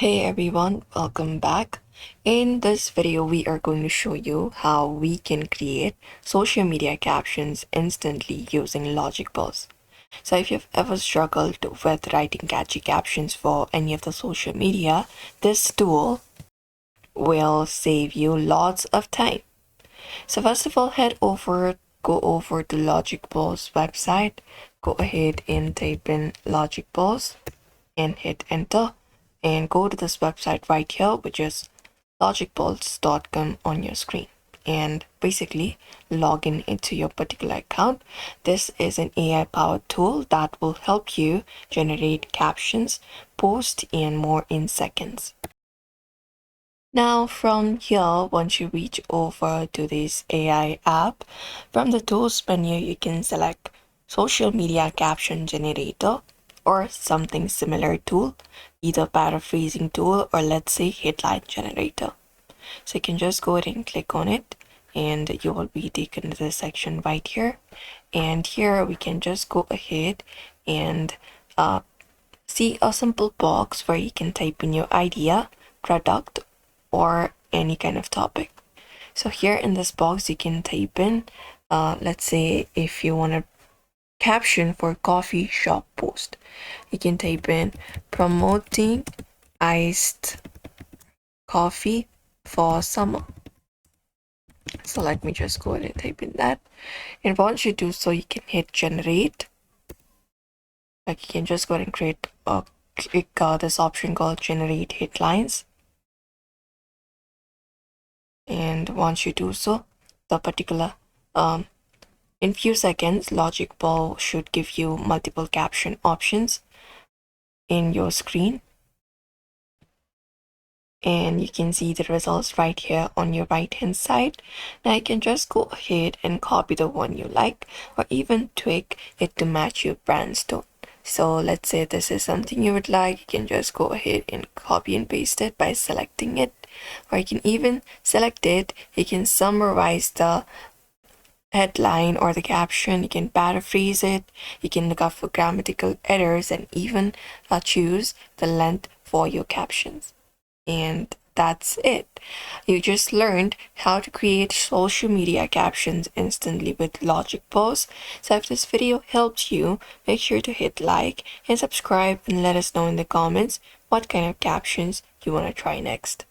Hey everyone, welcome back. In this video, we are going to show you how we can create social media captions instantly using LogicBalls. So if you've ever struggled with writing catchy captions for any of the social media, this tool will save you lots of time. So first of all, go over to LogicBalls website, go ahead and type in LogicBalls and hit enter and go to this website right here, which is logicballs.com on your screen, and basically log in into your particular account. This is an AI powered tool that will help you generate captions, post, and more in seconds. Now from here, once you reach over to this AI app, from the tools menu, you can select social media caption generator or something similar tool, either paraphrasing tool or let's say headline generator. So you can just go ahead and click on it and you will be taken to this section right here. And here we can just go ahead and see a simple box where you can type in your idea, product, or any kind of topic. So here in this box, you can type in, let's say if you want a caption for coffee shop post, you can type in promoting iced coffee for summer. So let me just go ahead and type in that. And once you do so, you can hit generate. Like you can just go ahead and click this option called generate headlines. And once you do so, the particular in few seconds, LogicBall should give you multiple caption options in your screen, and you can see the results right here on your right hand side. Now you can just go ahead and copy the one you like or even tweak it to match your brand's tone. So let's say this is something you would like, you can just go ahead and copy and paste it by selecting it, or you can even select it, you can summarize the headline or the caption, you can paraphrase it, you can look up for grammatical errors, and even choose the length for your captions. And that's it. You just learned how to create social media captions instantly with LogicBalls. So if this video helped you, make sure to hit like and subscribe and let us know in the comments what kind of captions you want to try next.